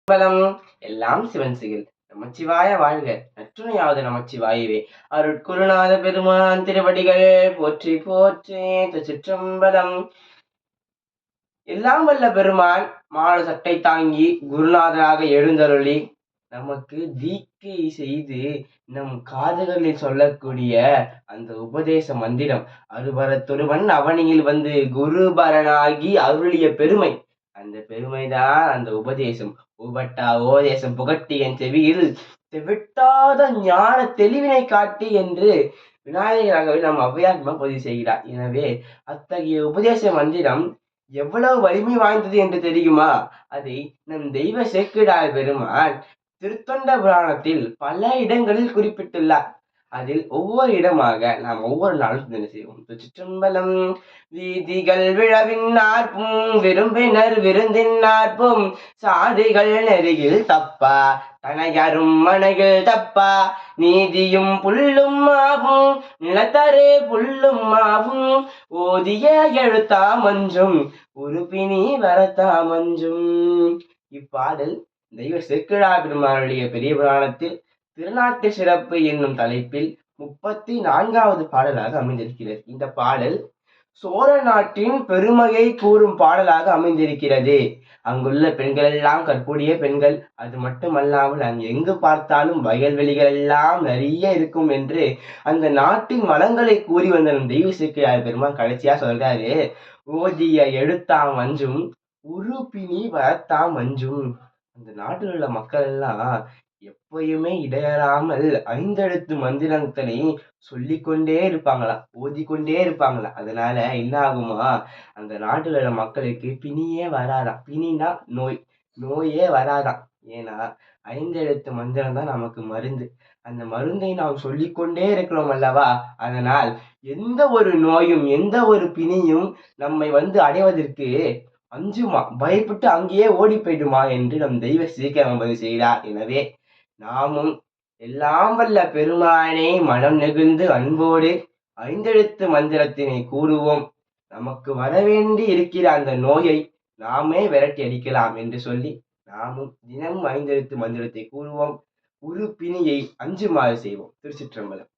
பலம் எல்லாம் சிவன் செயல். நமச்சிவாய வாழ்க. நற்றுணையாவது நமச்சிவாயவே. அருட்குருநாத பெருமான் திருவடிகள் போற்றி போற்றி. திருச்சிற்றம்பலம். எல்லாம் வல்ல பெருமான் மாடு சட்டை தாங்கி குருநாதராக எழுந்தருளி நமக்கு தீக்கை செய்து நம் காதுகளில் சொல்லக்கூடிய அந்த உபதேச மந்திரம் அருபரத்தொருவன் அவனியில் வந்து குருபரனாகி அருளிய பெருமை. அந்த பெருமைதான் அந்த உபதேசம். உபட்டா ஓதேசம் புகட்டி என் செவியில் செவிட்டாத ஞான தெளிவினை காட்டி என்று விநாயகராகவே நம் ஔவையார் பதிவு செய்கிறார். எனவே அத்தகைய உபதேச மந்திரம் எவ்வளவு வலிமை வாய்ந்தது என்று தெரியுமா? அதை நம் தெய்வ சேக்கிழார் பெருமான் திருத்தொண்ட புராணத்தில் பல இடங்களில் குறிப்பிட்டுள்ளார். அதில் ஒவ்வொரு இடமாக நாம் ஒவ்வொரு நாளும் சிந்தனை செய்வோம். திருச்சிற்றம்பலம். வீதிகள் விழவின் நாற்பும் விரும்பினர் விருந்தின் நாற்பும் சாதிகள் நெருகில் தப்பா தனையரும் மனையில் தப்பா நீதியும் புல்லும் ஆகும் நிலத்தரே புல்லும் ஆகும் ஓதிய எழுத்தா மஞ்சும் உறுப்பினி வரத்தா மஞ்சும். இப்பாடல் தெய்வ சேக்கிழார் பெருமானுடைய பெரிய புராணத்தில் திருநாட்டு சிறப்பு என்னும் தலைப்பில் 34வது பாடலாக அமைந்திருக்கிறது. இந்த பாடல் சோழ நாட்டின் பெருமையை கூறும் பாடலாக அமைந்திருக்கிறது. அங்குள்ள பெண்கள் எல்லாம் கற்புடைய பெண்கள். அது மட்டுமல்லாமல் அங்கு எங்கு பார்த்தாலும் வயல்வெளிகள் எல்லாம் நிறைய இருக்கும் என்று அந்த நாட்டின் வளங்களை கூறி வந்த தெய்வ சேக்கிழார் பெருமான் கடைசியா சொல்றாரு, ஓதிய எழுத்தா மஞ்சும் உறுப்பினி வரத்தா மஞ்சும். அந்த நாட்டில் உள்ள மக்கள் எல்லாம் எப்பயுமே இடையறாமல் 5 எழுத்து மந்திரங்களை சொல்லிக்கொண்டே இருப்பாங்களாம், ஓதிக்கொண்டே இருப்பாங்களாம். அதனால என்ன ஆகுமா, அந்த நாட்டுல உள்ள மக்களுக்கு பிணியே வராதாம். பிணினா நோய், நோயே வராதாம். ஏன்னா 5 எழுத்து மந்திரம் தான் நமக்கு மருந்து. அந்த மருந்தை நாம் சொல்லிக்கொண்டே இருக்கிறோம் அல்லவா? அதனால் எந்த ஒரு நோயும் எந்த ஒரு பிணியும் நம்மை அடைவதற்கு அஞ்சுமா, பயப்பட்டு அங்கேயே ஓடி போயிடுமா என்று நம் தெய்வ சீக்கிரம் செய்கிறார். எனவே நாமும் எல்லாம் வல்ல பெருமானை மனம் நெகிழ்ந்து அன்போடு 5 எழுத்து மந்திரத்தினை கூறுவோம். நமக்கு வரவேண்டி இருக்கிற அந்த நோயை நாமே விரட்டி அடிக்கலாம் என்று சொல்லி நாமும் தினமும் 5 எழுத்து மந்திரத்தை கூறுவோம். உறுப்பினியை அஞ்சுமாறு செய்வோம். திருச்சிற்றம்பலம்.